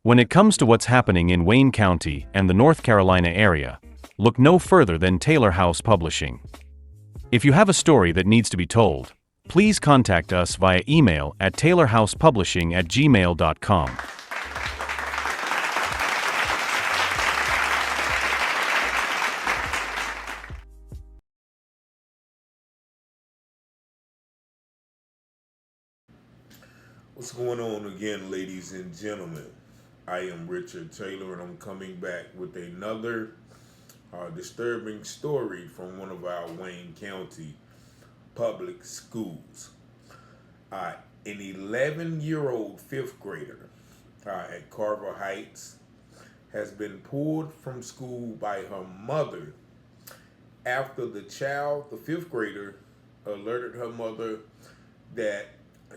When it comes to what's happening in Wayne County and the North Carolina area, look no further than Taylor House Publishing. If you have a story that needs to be told, please contact us via email at taylorhousepublishing@gmail.com. What's going on again, ladies and gentlemen? I am Richard Taylor, and I'm coming back with another disturbing story from one of our Wayne County public schools. An 11-year-old fifth grader at Carver Heights has been pulled from school by her mother after the fifth grader, alerted her mother that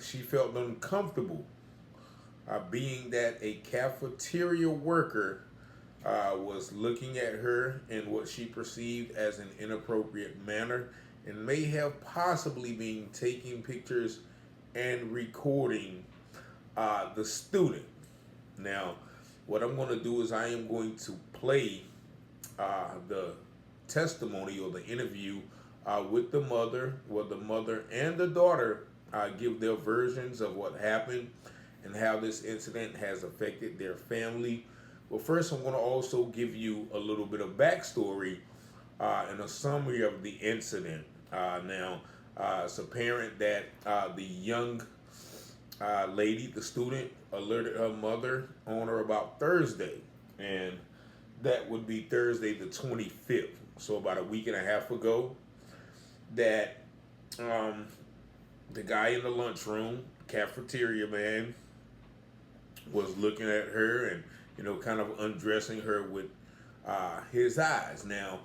she felt uncomfortable being that a cafeteria worker was looking at her in what she perceived as an inappropriate manner and may have possibly been taking pictures and recording the student. Now, what I'm going to do is I am going to play the testimony or the interview with the mother, where the mother and the daughter give their versions of what happened and how this incident has affected their family. But first, I'm going to also give you a little bit of backstory and a summary of the incident. Now, it's apparent that the young lady, the student, alerted her mother on or about Thursday, and that would be Thursday the 25th, so about a week and a half ago, that the guy in the lunchroom, cafeteria man, was looking at her and, kind of undressing her with his eyes. Now,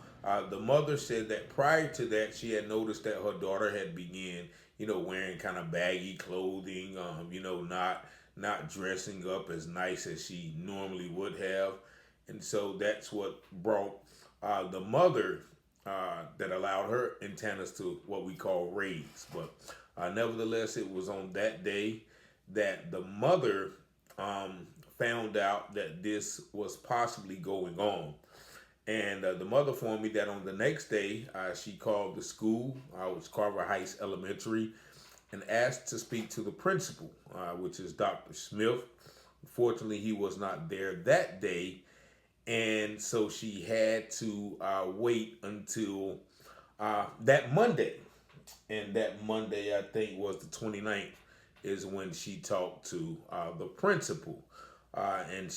the mother said that prior to that, she had noticed that her daughter had began, wearing kind of baggy clothing, not dressing up as nice as she normally would have. And so that's what brought the mother, that allowed her antennas to what we call raise. But nevertheless, it was on that day that the mother found out that this was possibly going on. And the mother informed me that on the next day, she called the school, it was Carver Heights Elementary, and asked to speak to the principal, which is Dr. Smith. Unfortunately, he was not there that day, and so she had to wait until that Monday. And that Monday, I think, was the 29th, is when she talked to the principal. And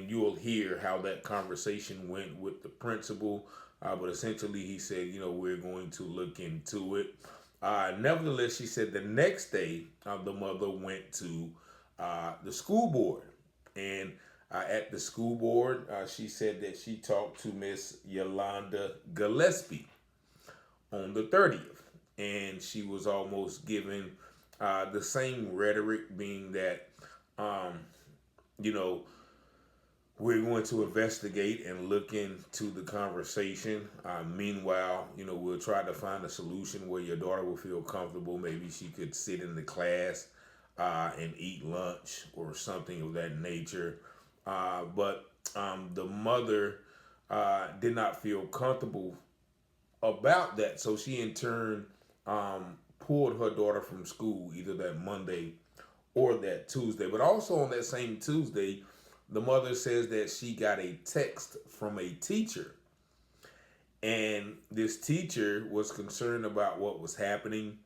you'll hear how that conversation went with the principal. But essentially, he said, we're going to look into it. Nevertheless, she said the next day, the mother went to the school board. And at the school board, she said that she talked to Miss Yolanda Gillespie on the 30th. And she was almost giving the same rhetoric, being that, we're going to investigate and look into the conversation. Meanwhile, we'll try to find a solution where your daughter will feel comfortable. Maybe she could sit in the class and eat lunch or something of that nature. But the mother did not feel comfortable about that. So she in turn pulled her daughter from school either that Monday or that Tuesday. But also on that same Tuesday, the mother says that she got a text from a teacher. And this teacher was concerned about what was happening.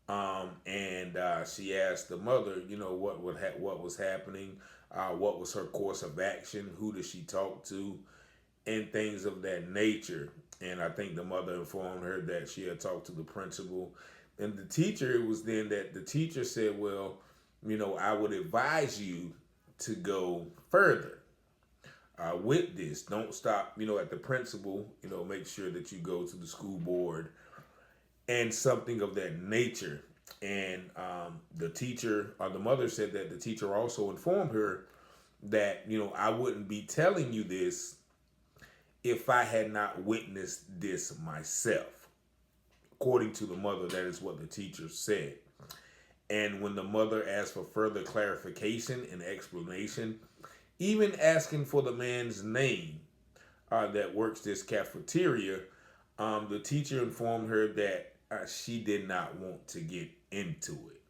And she asked the mother, what was happening, what was her course of action, who did she talk to, and things of that nature. And I think the mother informed her that she had talked to the principal. And the teacher, it was then that the teacher said, well, I would advise you to go further with this. Don't stop, at the principal, make sure that you go to the school board and something of that nature. And the teacher, or the mother, said that the teacher also informed her that, I wouldn't be telling you this if I had not witnessed this myself. According to the mother, that is what the teacher said. And when the mother asked for further clarification and explanation, even asking for the man's name that works this cafeteria. The teacher informed her that she did not want to get into it.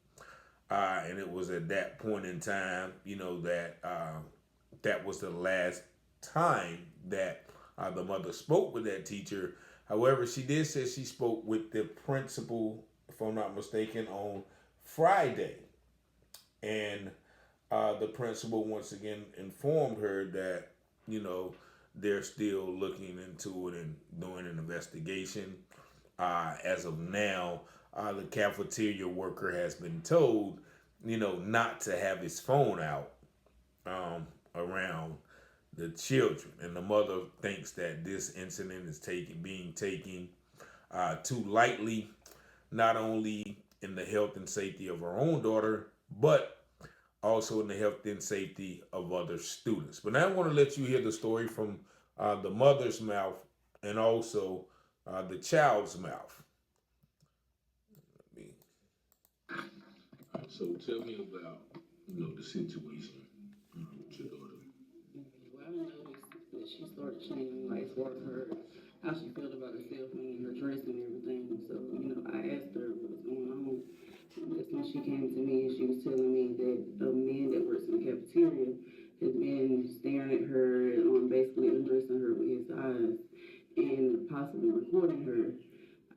And it was at that point in time, that that was the last time that the mother spoke with that teacher. However, she did say she spoke with the principal, if I'm not mistaken, on Friday. And the principal once again informed her that, they're still looking into it and doing an investigation. As of now, the cafeteria worker has been told, not to have his phone out around the children. And the mother thinks that this incident is being taken too lightly, not only in the health and safety of her own daughter, but also in the health and safety of other students. But now I want to let you hear the story from the mother's mouth and also the child's mouth. So tell me about, the situation with your daughter. Well, I noticed that she started changing, like, as far as how she felt about herself and her dress and everything. So, I asked her what was going on. That's when she came to me and she was telling me that a man that works in the cafeteria has been staring at her, basically undressing her with his eyes and possibly recording her.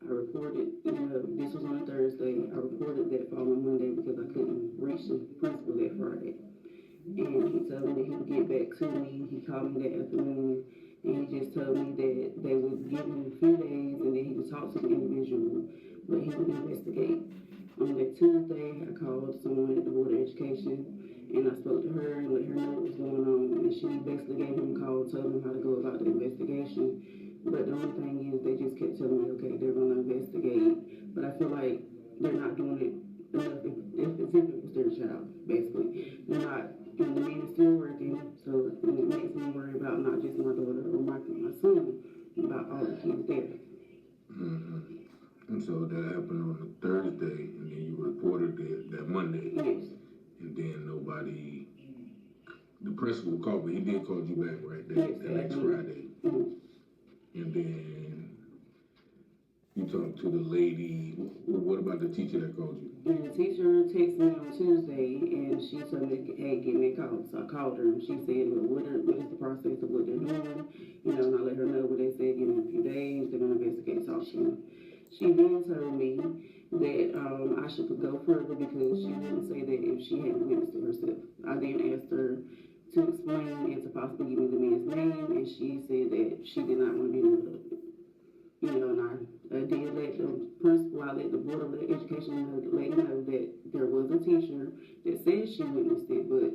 I reported, this was on a Thursday. I reported that following Monday because I couldn't reach the principal that Friday. And he told me that he would get back to me. He called me that afternoon and he just told me that they would give him a few days and then he would talk to the individual, but he would investigate. On that Tuesday, I called someone at the Board of Education and I spoke to her and let her know what was going on. And she basically gave him a call, told him how to go about the investigation. But the only thing is, they just kept telling me, okay, they're going to investigate. But I feel like they're not doing it enough if it was their child, basically. They're not, and the man is still working, so it makes me worry about not just my daughter or my son, about all the kids there. Mm-hmm. And so that happened on a Thursday, and then you reported it that Monday. Yes. And then the principal called, but he did call you back, right? That next Friday. Mm-hmm. And then you talked to the lady. What about the teacher that called you? And the teacher texted me on Tuesday and she told me, hey, give me a call. So I called her and she said, well, what is the process of what they're doing? And I let her know what they said, give me a few days, they're going to investigate, talk to me. She then told me that I should go further because she wouldn't say that if she hadn't witnessed it herself. I then asked her to explain and to possibly give me the man's name, and she said that she did not want to be able to, and I did let the principal, I let the Board of Education lady know that there was a teacher that said she witnessed it, but,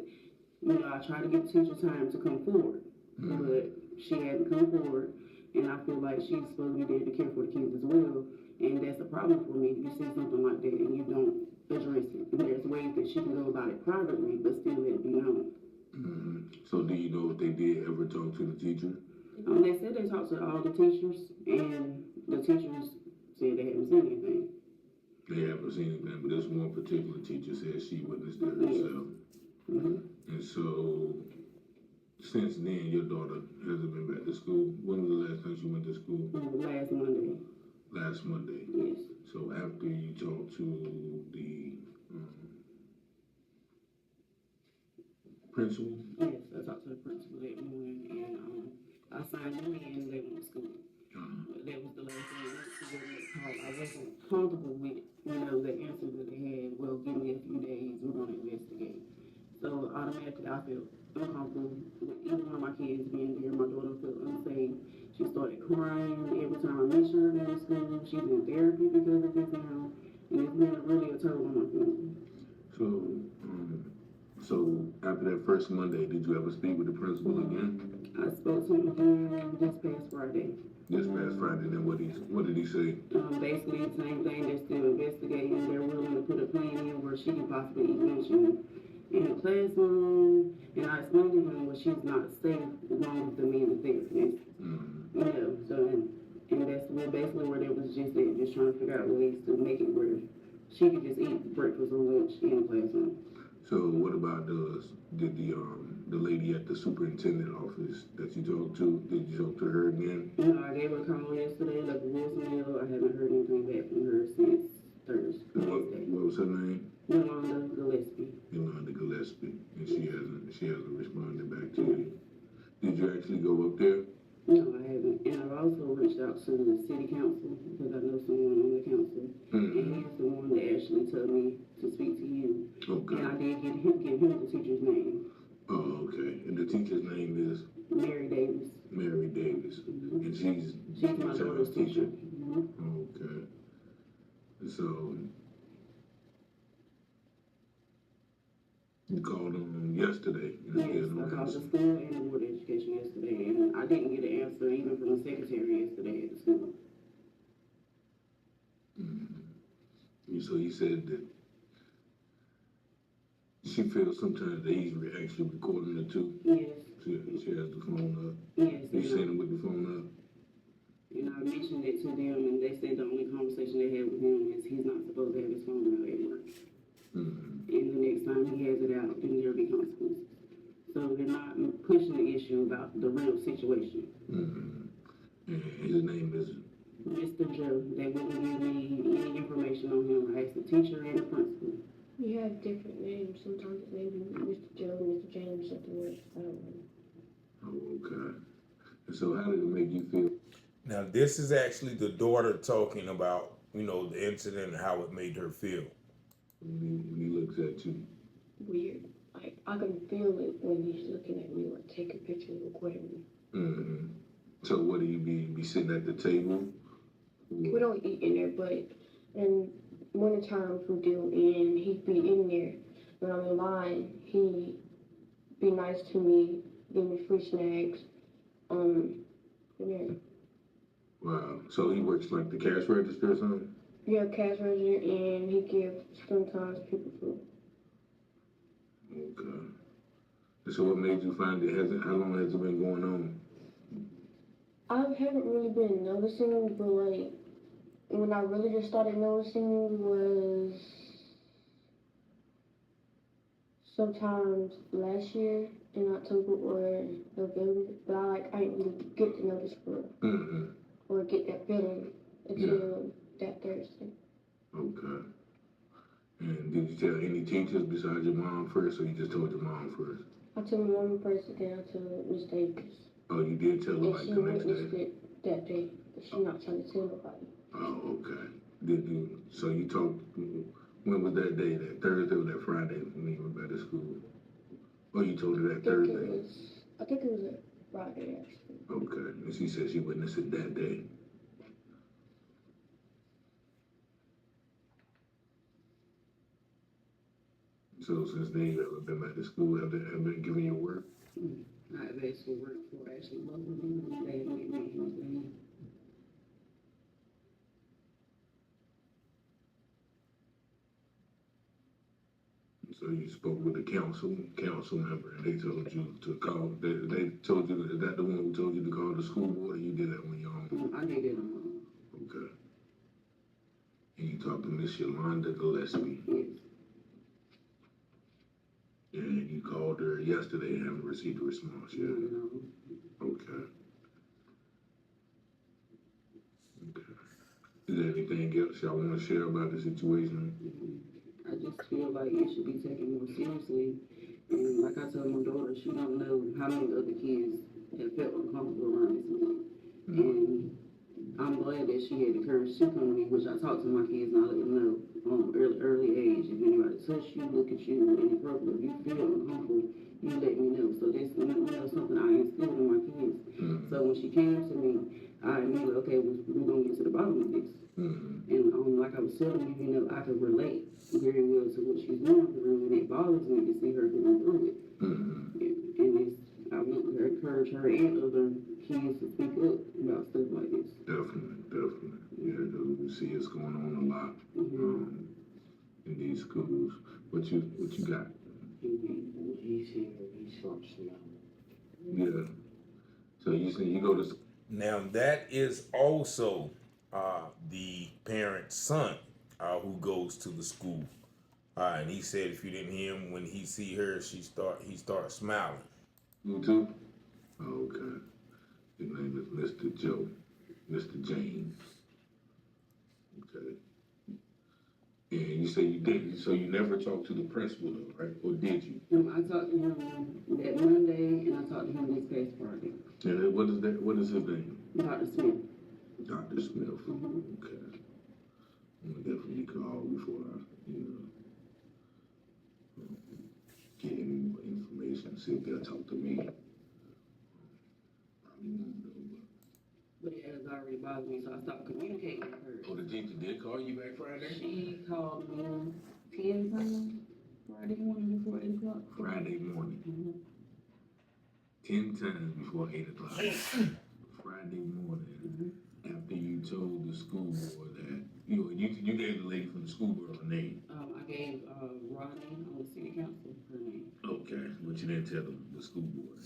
I tried to give the teacher time to come forward, but she hadn't come forward, and I feel like she's supposed to be there to care for the kids as well, and that's a problem for me if you see something like that and you don't address it. And there's ways that she can go about it privately, but still let it be known. Mm-hmm. So do you know if they did ever talk to the teacher? They said they talked to all the teachers, and the teachers said they haven't seen anything. They haven't seen anything, but this one particular teacher said she witnessed it herself. Yes. Mm-hmm. And so, since then, your daughter hasn't been back to school. When was the last time she went to school? Last Monday. Last Monday? Yes. So after you talked to the principal? Yes, I talked to the principal that morning, and I signed them in and they went to school. That was the last thing I went to get that call. I wasn't comfortable with, the answer that they had. Well, give me a few days, we're going to investigate. So automatically I felt uncomfortable with either one of my kids being there. My daughter felt unsafe. She started crying every time I mentioned her in school. She's in therapy because of this now, and it's been really a toll on my family. So after that first Monday, did you ever speak with the principal again? I spoke to him again this past Friday. This past Friday, then what did he say? Basically the same thing. They're still investigating. They're willing to put a plan in where she can possibly eat lunch in the classroom. And I explained to him where she's not safe as long as the man is there. So and that's basically where they was just at, just trying to figure out ways to make it where she could just eat breakfast or lunch in the classroom. So what about the lady at the superintendent office that you talked to? Did you talk to her again? No, I gave her a call yesterday, left a voicemail. I haven't heard anything back from her since Thursday. What was her name? Yolanda Gillespie. Yolanda Gillespie, and she hasn't responded back to you. Did you actually go up there? No, I haven't. And I've also reached out to the city council because I know someone on the council. And he's the one that actually told me to speak to you. Okay. And I did give him the teacher's name. Oh, okay. And the teacher's name is? Mary Davis. Mary Davis. And she's my daughter's teacher. Okay. So you called them yesterday. Yes, I called the school and the board of education yesterday, and I didn't get an answer even from the secretary yesterday at the school. So you said that she feels sometimes that he's actually recording it too? Yes. She has the phone up? Yes. You seen him with the phone up? And I mentioned it to them, and they said the only conversation they had with him is he's not supposed to have his phone out at work. And the next time he has it out, then there'll be consequences. So they're not pushing the issue about the real situation. And his name is? Mr. Joe. They wouldn't give me any information on him. I asked the teacher and the principal. You have different names. Sometimes it's maybe Mr. Joe, Mr. James, something else. I don't know. Oh, okay. And so how did it make you feel? Now, this is actually the daughter talking about, the incident and how it made her feel. When he looks at you? Weird. Like, I can feel it when he's looking at me, like taking pictures, recording me. So what do you be sitting at the table? We don't eat in there, but and one of the times we do, and he'd be in there. When I'm in line, he'd be nice to me, give me free snacks. Yeah. Wow. So he works like the cash register or something? Yeah, cash register, and he gives sometimes people food. Okay. And so what made you find it? How long has it been going on? I haven't really been noticing, but like when I really just started noticing was sometimes last year in October or November, but I didn't really get to notice or get that feeling until that Thursday. Okay. And did you tell any teachers besides your mom first, or you just told your mom first? I told my mom first, and then I told Miss Davis. Oh, you did tell her and like she the next witnessed day? it that day, but she's not trying to tell nobody. Oh, okay. Did you? So you talked. When was that day? That Thursday or that Friday when you went back to school? Or you told her that Thursday? I think it was a Friday actually. Okay. And she said she witnessed it that day. So since then you haven't been back to school, have they been giving you work? I've asked for work for actually both of them. They haven't given me anything. So you spoke with the council member, and they told you to call. They told you, is that the one who told you to call the school board, or you did that on your own? I did it on my own. Okay. And you talked to Miss Yolanda Gillespie. Yes. And you called her yesterday and haven't received a response yet? No. Okay. Is there anything else y'all want to share about the situation? I just feel like it should be taken more seriously. And like I told my daughter, she don't know how many other kids have felt uncomfortable around this man. And I'm glad that she had the courage to come to me, which I talk to my kids and I let them know early age. If anybody touch you, look at you, inappropriate, if you feel uncomfortable, you let me know. So that's something I instilled in my kids. So when she came to me, I knew, okay, we're going to get to the bottom of this. And like I was telling you, I could relate very well to what she's going through, and it bothers me to see her going through it. And I want to encourage her and other kids to speak up about stuff like this. Definitely. Yeah, because we see it's going on a lot in these schools. What you got? He's here. He's from Smell. Yeah. So you say you go to. Now, that is also the parent's son who goes to the school. And he said if you didn't hear him, when he see her, he start smiling. You too? Oh, okay. His name is Mr. Joe, Mr. James. Okay. And you say you didn't, so you never talked to the principal though, right? Or did you? I talked to him that Monday, and I talked to him this past Friday. And what is that? What is his name? Dr. Smith. Dr. Smith. Okay. I'm gonna definitely call before I, get any more information. See if they'll talk to me. Probably won't though. But it has already bothered me, so I stopped communicating with her. Oh, the teacher did call you back Friday? She called me 10 times Friday morning before 8 o'clock. Friday morning. 10 times before 8 o'clock. Friday morning. After you told the school board that you gave the lady from the school board her name. I gave Ronnie on the city council her name. Okay, but you didn't tell the school board.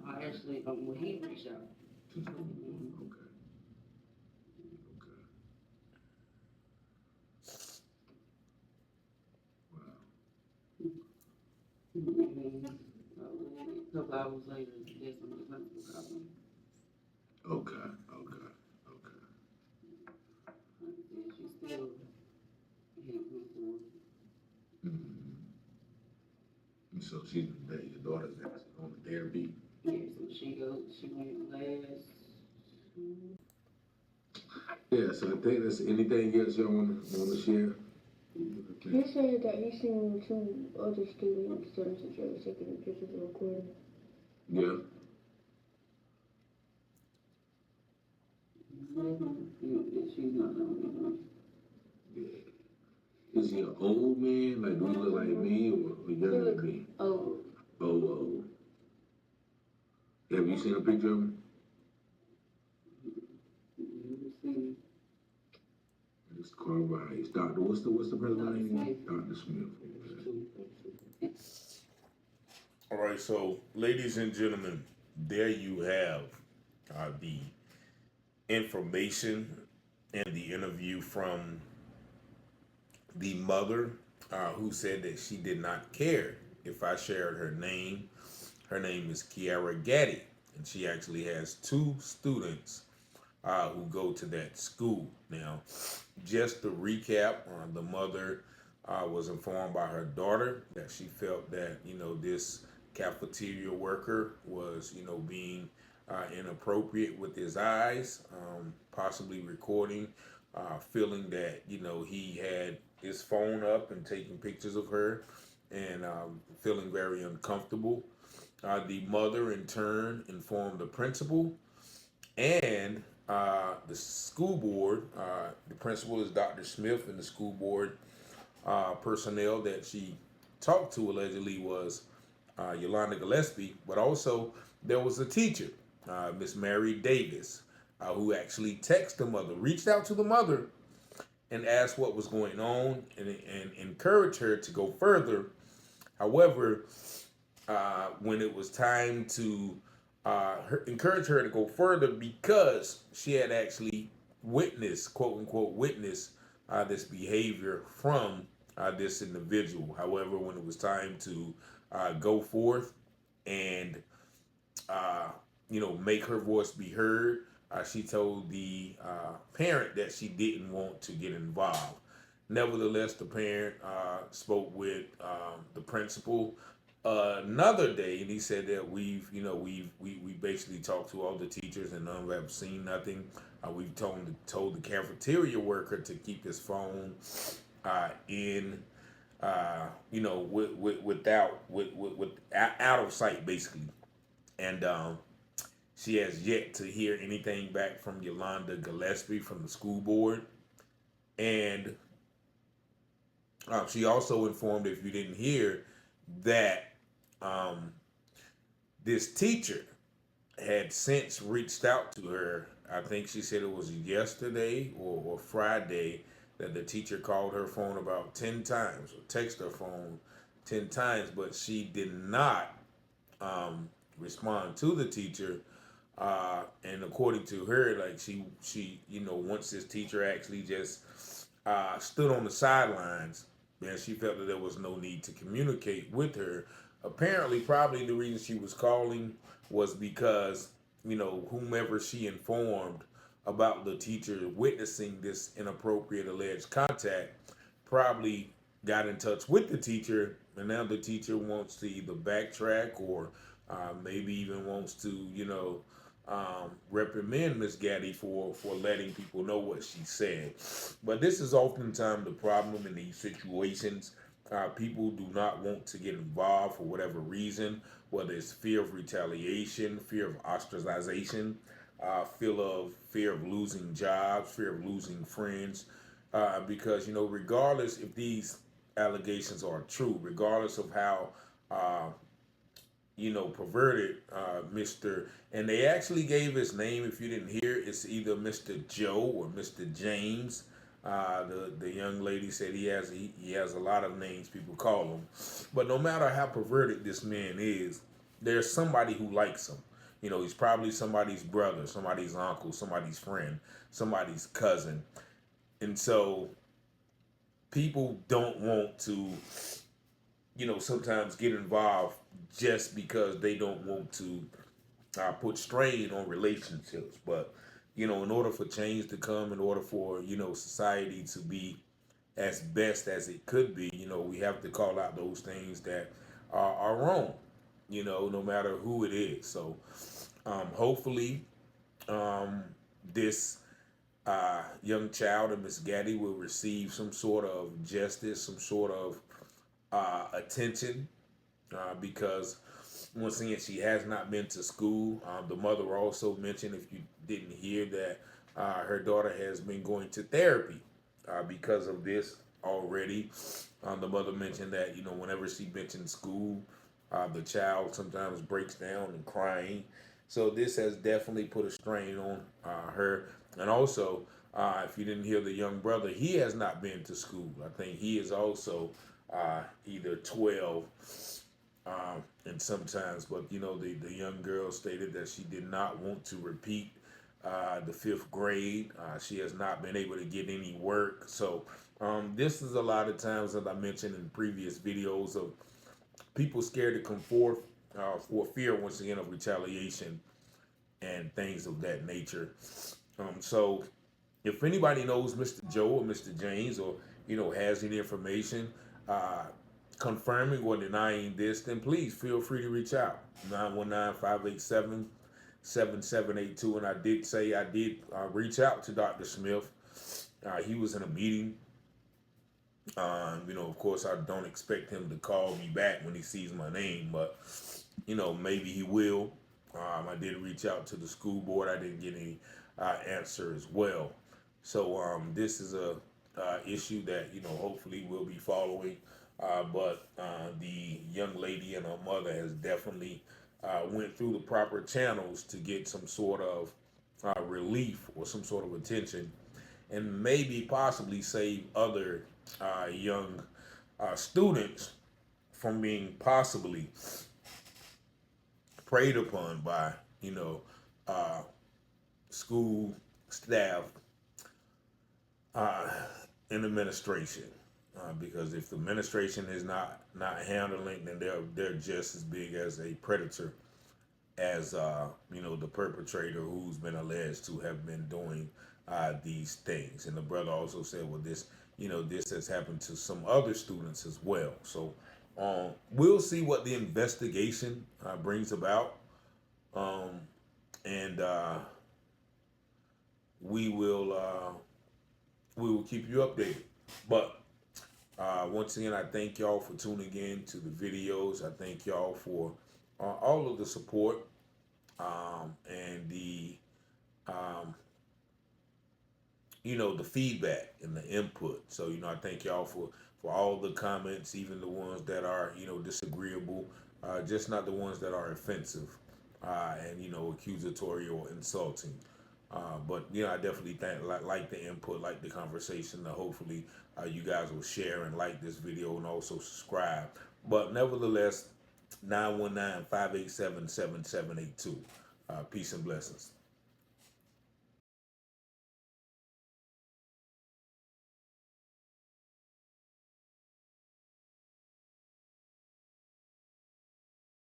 I actually, well, he reached out. To the school board. Okay. Wow. And then a couple hours later, that's when the principal called me. Okay. And she still hadn't come forward. Mm-hmm. So your daughter's actually on the therapy. Yeah, so she went last. Yeah, so I think that's anything else y'all want to share? He said that he seen two other students during the situation taking pictures of recording. Yeah. She's not the only one. Yeah. Is he an old man? Like, do he look like me or younger than me? Oh. Oh. Have you seen a picture of him? It's Carver Heights. Doctor, what's the president's name? Dr. Smith. Okay. All right, so ladies and gentlemen, there you have the information and the interview from the mother who said that she did not care if I shared her name. Her name is Kiara Gaddy, and she actually has two students who go to that school. Now, just to recap, the mother was informed by her daughter that she felt that, this cafeteria worker was, being inappropriate with his eyes, possibly recording, feeling that, he had his phone up and taking pictures of her and feeling very uncomfortable. The mother, in turn, informed the principal and the school board. The principal is Dr. Smith, and the school board personnel that she talked to allegedly was Yolanda Gillespie, but also there was a teacher, Miss Mary Davis, who actually texted the mother, reached out to the mother, and asked what was going on and encouraged her to go further. However, when it was time to encourage her to go further, because she had actually witnessed, quote unquote, this behavior from this individual. However, when it was time to go forth and make her voice be heard, she told the parent that she didn't want to get involved. Nevertheless, the parent spoke with the principal another day, and he said that we basically talked to all the teachers, and none have seen nothing. We've told the cafeteria worker to keep his phone in, out of sight, basically. And she has yet to hear anything back from Yolanda Gillespie from the school board. And she also informed, if you didn't hear, that this teacher had since reached out to her. I think she said it was yesterday or Friday that the teacher called her phone about 10 times or texted her phone 10 times, but she did not respond to the teacher. And according to her, like she once this teacher actually just stood on the sidelines and she felt that there was no need to communicate with her. Apparently, probably the reason she was calling was because, whomever she informed about the teacher witnessing this inappropriate alleged contact probably got in touch with the teacher, and now the teacher wants to either backtrack or maybe even wants to, reprimand Miss Gaddy for letting people know what she said. But this is oftentimes the problem in these situations. People do not want to get involved for whatever reason, whether it's fear of retaliation, fear of ostracization, fear of losing jobs, fear of losing friends, because regardless if these allegations are true, regardless of how perverted Mr. And they actually gave his name. If you didn't hear, it's either Mr. Joe or Mr. James. The young lady said he has a lot of names people call him, but no matter how perverted this man is, there's somebody who likes him. He's probably somebody's brother, somebody's uncle, somebody's friend, somebody's cousin, and so people don't want to, sometimes get involved just because they don't want to put strain on relationships. But, in order for change to come, in order for, society to be as best as it could be, we have to call out those things that are wrong, no matter who it is. So hopefully this young child and Miss Gaddy will receive some sort of justice, some sort of attention, because once again, she has not been to school. The mother also mentioned, if you didn't hear, that her daughter has been going to therapy because of this already. The mother mentioned that, whenever she mentions school, the child sometimes breaks down and crying. So this has definitely put a strain on her. And also, if you didn't hear, the young brother, he has not been to school. I think he is also either 12 and sometimes, but the young girl stated that she did not want to repeat the 5th grade. She has not been able to get any work. So this is a lot of times, as I mentioned in previous videos, of people scared to come forth for fear, once again, of retaliation and things of that nature. So if anybody knows Mr. Joe or Mr. James, or has any information confirming or denying this, then please feel free to reach out. 919-587-7782. And I did reach out to Dr. Smith. He was in a meeting. Of course, I don't expect him to call me back when he sees my name, but maybe he will. I did reach out to the school board. I didn't get any answer as well. So this is a issue that hopefully we'll be following. But the young lady and her mother has definitely went through the proper channels to get some sort of relief or some sort of attention, and maybe possibly save other young students from being possibly preyed upon by school staff and administration. Because if the administration is not handling, then they're just as big as a predator as the perpetrator, who's been alleged to have been doing these things. And the brother also said, well, this has happened to some other students as well. So we'll see what the investigation brings about, and we will keep you updated. But once again, I thank y'all for tuning in to the videos. I thank y'all for all of the support and the the feedback and the input. So I thank y'all for all the comments, even the ones that are disagreeable, just not the ones that are offensive and accusatory or insulting. But I definitely like the input, like the conversation. Hopefully you guys will share and like this video and also subscribe. But nevertheless, 919-587-7782. Peace and blessings.